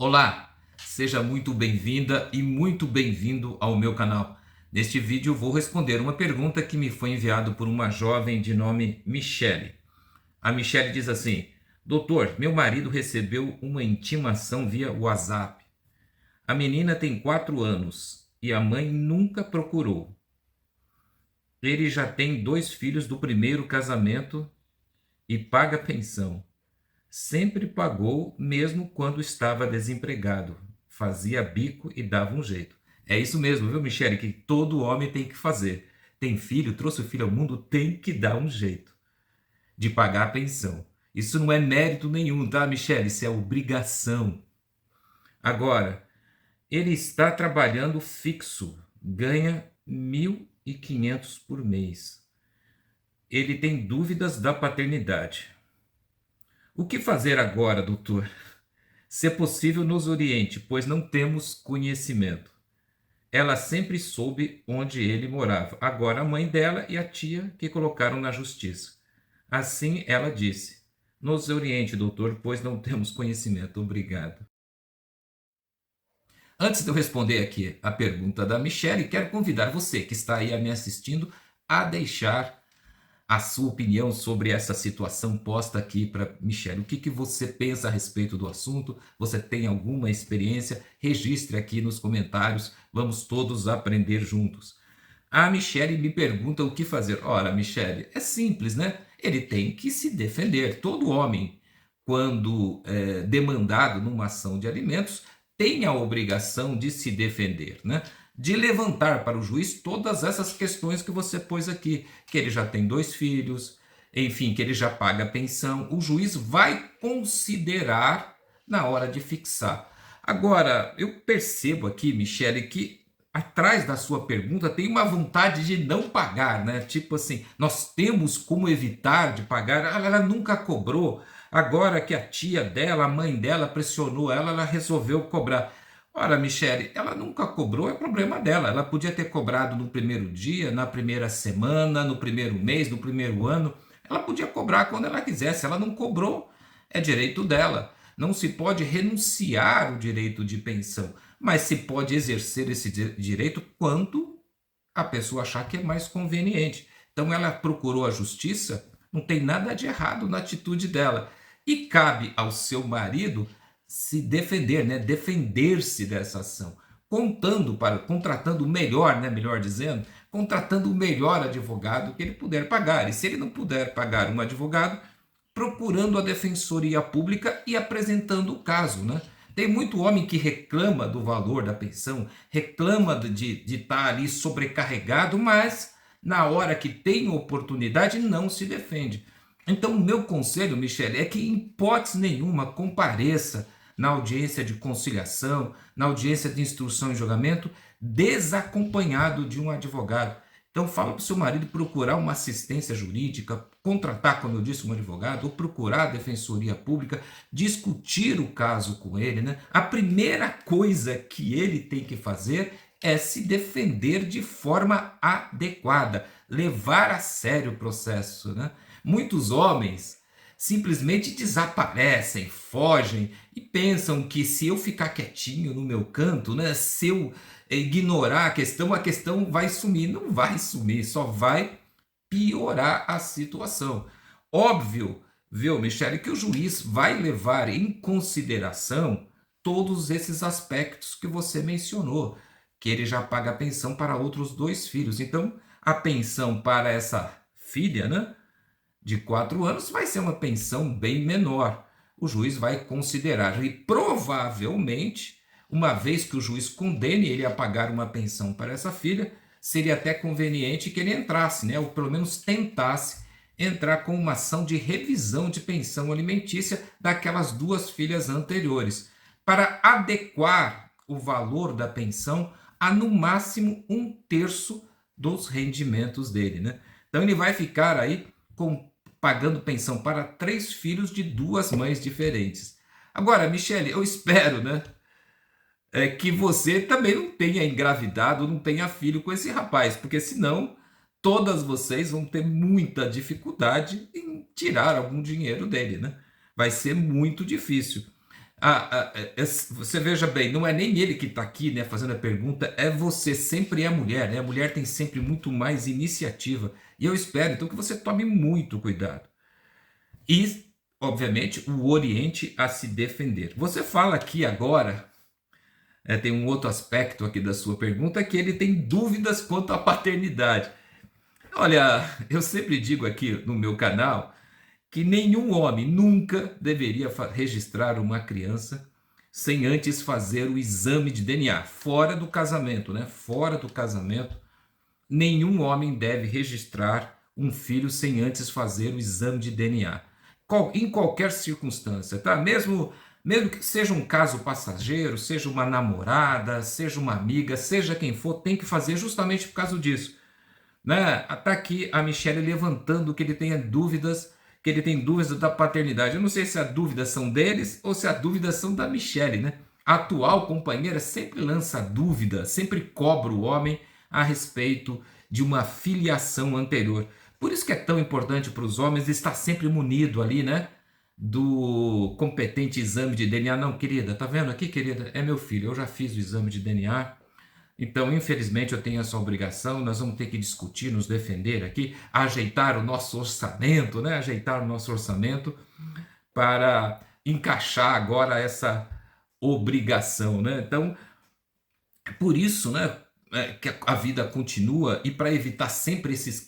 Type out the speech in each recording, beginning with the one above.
Olá, seja muito bem-vinda e muito bem-vindo ao meu canal. Neste vídeo vou responder uma pergunta que me foi enviada por uma jovem de nome Michele. A Michele diz assim: Doutor, meu marido recebeu uma intimação via WhatsApp. A menina tem 4 anos e a mãe nunca procurou. Ele já tem 2 filhos do primeiro casamento e paga pensão. Sempre pagou, mesmo quando estava desempregado. Fazia bico e dava um jeito. É isso mesmo, viu, Michele, que todo homem tem que fazer. Tem filho, trouxe o filho ao mundo, tem que dar um jeito de pagar a pensão. Isso não é mérito nenhum, tá, Michele? Isso é obrigação. Agora, ele está trabalhando fixo, ganha 1.500 por mês. Ele tem dúvidas da paternidade. O que fazer agora, doutor? Se possível, nos oriente, pois não temos conhecimento. Ela sempre soube onde ele morava. Agora a mãe dela e a tia que colocaram na justiça. Assim ela disse: Nos oriente, doutor, pois não temos conhecimento. Obrigado. Antes de eu responder aqui a pergunta da Michele, quero convidar você que está aí me assistindo a deixar a sua opinião sobre essa situação posta aqui para Michele. O que você pensa a respeito do assunto? Você tem alguma experiência? Registre aqui nos comentários. Vamos todos aprender juntos. A Michele me pergunta o que fazer. Ora, Michele, é simples, né? Ele tem que se defender. Todo homem, quando demandado numa ação de alimentos, tem a obrigação de se defender, né? De levantar para o juiz todas essas questões que você pôs aqui, que ele já tem 2 filhos, enfim, que ele já paga a pensão. O juiz vai considerar na hora de fixar. Agora, eu percebo aqui, Michele, que atrás da sua pergunta tem uma vontade de não pagar, né? Tipo assim, nós temos como evitar de pagar. Ela nunca cobrou. Agora que a tia dela, a mãe dela pressionou ela, ela resolveu cobrar. Ora, Michele, ela nunca cobrou, é problema dela. Ela podia ter cobrado no primeiro dia, na primeira semana, no primeiro mês, no primeiro ano. Ela podia cobrar quando ela quisesse. Ela não cobrou, é direito dela. Não se pode renunciar o direito de pensão, mas se pode exercer esse direito quando a pessoa achar que é mais conveniente. Então ela procurou a justiça, não tem nada de errado na atitude dela. E cabe ao seu marido se defender, né? Defender-se dessa ação, contratando o melhor, né? Melhor dizendo, contratando o melhor advogado que ele puder pagar. E se ele não puder pagar um advogado, procurando a defensoria pública e apresentando o caso, né? Tem muito homem que reclama do valor da pensão, reclama de estar ali sobrecarregado, mas na hora que tem oportunidade não se defende. Então, o meu conselho, Michele, é que em hipótese nenhuma compareça na audiência de conciliação, na audiência de instrução e julgamento, desacompanhado de um advogado. Então fala para o seu marido procurar uma assistência jurídica, contratar, como eu disse, um advogado, ou procurar a defensoria pública, discutir o caso com ele, né? A primeira coisa que ele tem que fazer é se defender de forma adequada, levar a sério o processo, né? Muitos homens simplesmente desaparecem, fogem e pensam que se eu ficar quietinho no meu canto, né, se eu ignorar a questão vai sumir. Não vai sumir, só vai piorar a situação. Óbvio, viu, Michele, que o juiz vai levar em consideração todos esses aspectos que você mencionou, que ele já paga a pensão para outros 2 filhos. Então, a pensão para essa filha, né, de 4 anos vai ser uma pensão bem menor. O juiz vai considerar e provavelmente, uma vez que o juiz condene ele a pagar uma pensão para essa filha, seria até conveniente que ele entrasse, né, ou pelo menos tentasse entrar com uma ação de revisão de pensão alimentícia daquelas 2 filhas anteriores, para adequar o valor da pensão a no máximo 1/3 dos rendimentos dele, né? Então ele vai ficar aí pagando pensão para 3 filhos de 2 mães diferentes. Agora, Michele, eu espero, né, que você também não tenha engravidado, não tenha filho com esse rapaz, porque senão todas vocês vão ter muita dificuldade em tirar algum dinheiro dele, né? Vai ser muito difícil. Você veja bem, não é nem ele que está aqui, né, fazendo a pergunta, é você, sempre é a mulher, né? A mulher tem sempre muito mais iniciativa. E eu espero, então, que você tome muito cuidado. E, obviamente, o oriente a se defender. Você fala aqui agora, tem um outro aspecto aqui da sua pergunta, que ele tem dúvidas quanto à paternidade. Olha, eu sempre digo aqui no meu canal que nenhum homem nunca deveria registrar uma criança sem antes fazer o exame de DNA, fora do casamento, né? Fora do casamento, nenhum homem deve registrar um filho sem antes fazer o exame de DNA. Em qualquer circunstância, tá? Mesmo que seja um caso passageiro, seja uma namorada, seja uma amiga, seja quem for, tem que fazer justamente por causa disso, né? Está aqui a Michelle levantando que ele tenha dúvidas, que ele tem dúvidas da paternidade. Eu não sei se as dúvidas são deles ou se as dúvidas são da Michelle, né? A atual companheira sempre lança dúvida, sempre cobra o homem a respeito de uma filiação anterior. Por isso que é tão importante para os homens estar sempre munido ali, né? Do competente exame de DNA. Não, querida, tá vendo aqui, querida? É meu filho, eu já fiz o exame de DNA. Então, infelizmente, eu tenho essa obrigação, nós vamos ter que discutir, nos defender aqui, ajeitar o nosso orçamento, né? Ajeitar o nosso orçamento para encaixar agora essa obrigação, né? Então, é por isso, né, que a vida continua, e para evitar sempre esses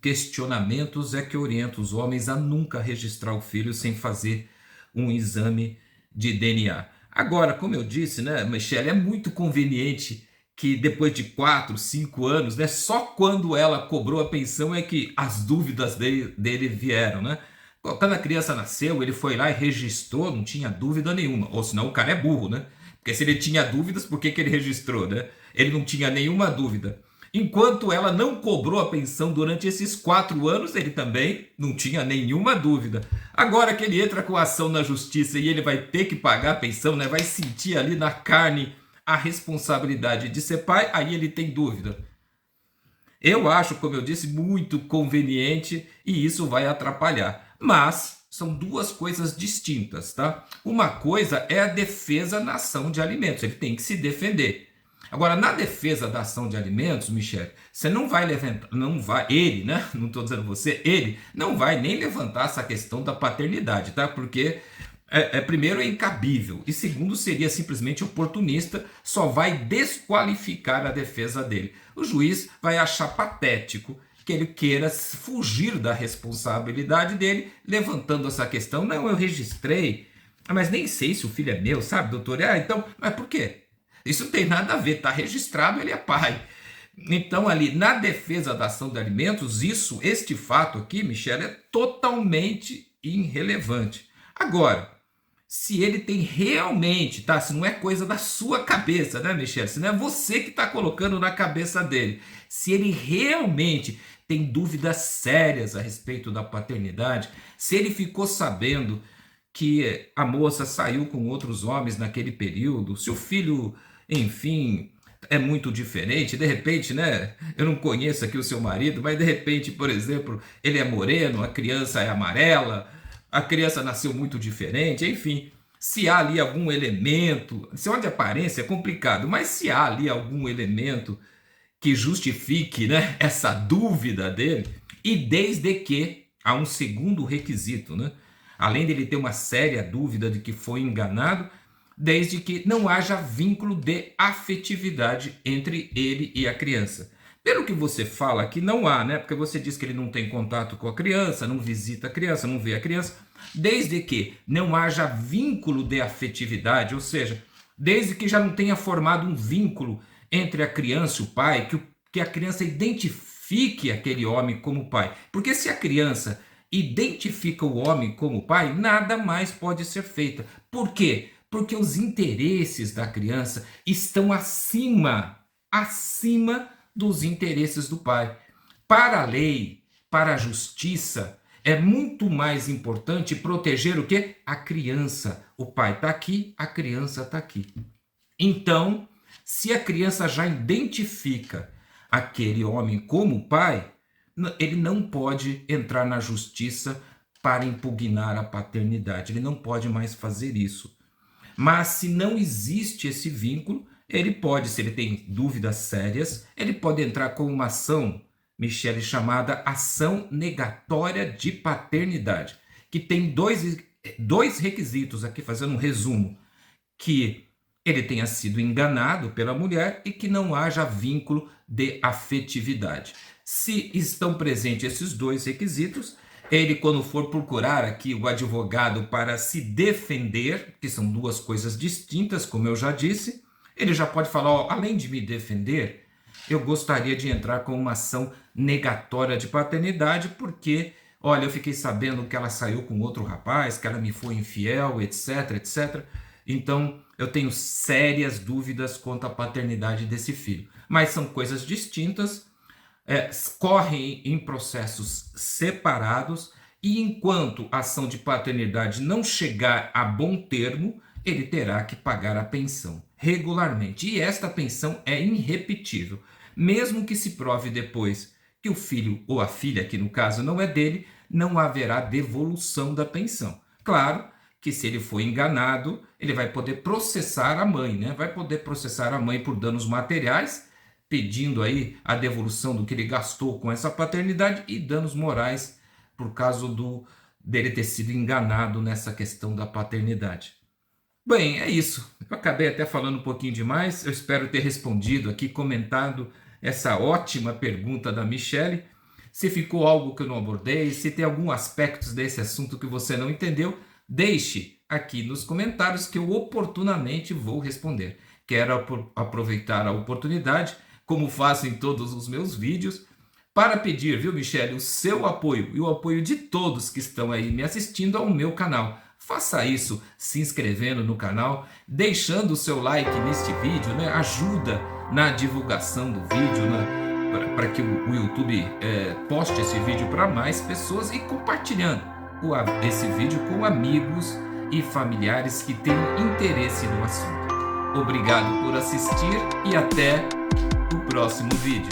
questionamentos é que eu oriento os homens a nunca registrar o filho sem fazer um exame de DNA. Agora, como eu disse, né, Michelle, é muito conveniente que depois de 4, 5 anos, né, só quando ela cobrou a pensão é que as dúvidas dele vieram, né? Quando a criança nasceu, ele foi lá e registrou, não tinha dúvida nenhuma. Ou senão o cara é burro, né? Porque se ele tinha dúvidas, por que ele registrou, né? Ele não tinha nenhuma dúvida. Enquanto ela não cobrou a pensão durante esses 4 anos, ele também não tinha nenhuma dúvida. Agora que ele entra com a ação na justiça e ele vai ter que pagar a pensão, né? Vai sentir ali na carne a responsabilidade de ser pai, aí ele tem dúvida. Eu acho, como eu disse, muito conveniente e isso vai atrapalhar. Mas são duas coisas distintas, tá? Uma coisa é a defesa na ação de alimentos, ele tem que se defender. Agora, na defesa da ação de alimentos, Michel, você não vai levantar, não vai, ele, né? Não estou dizendo você, ele não vai nem levantar essa questão da paternidade, tá? Porque primeiro é incabível e segundo seria simplesmente oportunista, só vai desqualificar a defesa dele. O juiz vai achar patético que ele queira fugir da responsabilidade dele, levantando essa questão. Não, eu registrei, mas nem sei se o filho é meu, sabe, doutor? Então, mas por quê? Isso não tem nada a ver, está registrado, ele é pai. Então, ali, na defesa da ação de alimentos, este fato aqui, Michel, é totalmente irrelevante. Agora, se ele tem realmente, tá? Se não é coisa da sua cabeça, né, Michel? Se não é você que está colocando na cabeça dele. Se ele realmente tem dúvidas sérias a respeito da paternidade, se ele ficou sabendo que a moça saiu com outros homens naquele período, se o filho, enfim, é muito diferente, de repente, né? Eu não conheço aqui o seu marido, mas de repente, por exemplo, ele é moreno, a criança é amarela, a criança nasceu muito diferente, enfim. Se há ali algum elemento, se de aparência é complicado, mas se há ali algum elemento que justifique, né, essa dúvida dele, e desde que há um segundo requisito, né? Além dele ter uma séria dúvida de que foi enganado, desde que não haja vínculo de afetividade entre ele e a criança. Pelo que você fala aqui, não há, né? Porque você diz que ele não tem contato com a criança, não visita a criança, não vê a criança, desde que não haja vínculo de afetividade, ou seja, desde que já não tenha formado um vínculo entre a criança e o pai, que a criança identifique aquele homem como pai. Porque se a criança identifica o homem como pai, nada mais pode ser feito. Por quê? Porque os interesses da criança estão acima dos interesses do pai. Para a lei, para a justiça, é muito mais importante proteger o quê? A criança. O pai está aqui, a criança está aqui. Então, se a criança já identifica aquele homem como pai, ele não pode entrar na justiça para impugnar a paternidade. Ele não pode mais fazer isso. Mas se não existe esse vínculo, ele pode, se ele tem dúvidas sérias, ele pode entrar com uma ação, Michele, chamada ação negatória de paternidade, que tem dois requisitos aqui, fazendo um resumo: que ele tenha sido enganado pela mulher e que não haja vínculo de afetividade. Se estão presentes esses dois requisitos, ele, quando for procurar aqui o advogado para se defender, que são duas coisas distintas, como eu já disse, ele já pode falar, ó, além de me defender, eu gostaria de entrar com uma ação negatória de paternidade, porque, olha, eu fiquei sabendo que ela saiu com outro rapaz, que ela me foi infiel, etc, etc. Então, eu tenho sérias dúvidas quanto à paternidade desse filho. Mas são coisas distintas, correm em processos separados, e enquanto a ação de paternidade não chegar a bom termo, ele terá que pagar a pensão regularmente. E esta pensão é irrepetível. Mesmo que se prove depois que o filho ou a filha, que no caso não é dele, não haverá devolução da pensão. Claro que se ele foi enganado, ele vai poder processar a mãe, né? Vai poder processar a mãe por danos materiais, pedindo aí a devolução do que ele gastou com essa paternidade, e danos morais por causa dele ter sido enganado nessa questão da paternidade. Bem, é isso. Eu acabei até falando um pouquinho demais. Eu espero ter respondido aqui, comentado essa ótima pergunta da Michele. Se ficou algo que eu não abordei, se tem algum aspecto desse assunto que você não entendeu, deixe aqui nos comentários que eu oportunamente vou responder. Quero aproveitar a oportunidade, como faço em todos os meus vídeos, para pedir, viu, Michele, o seu apoio e o apoio de todos que estão aí me assistindo ao meu canal. Faça isso se inscrevendo no canal, deixando o seu like neste vídeo, né? Ajuda na divulgação do vídeo, né? Para que o YouTube poste esse vídeo para mais pessoas, e compartilhando esse vídeo com amigos e familiares que têm interesse no assunto. Obrigado por assistir e até o próximo vídeo.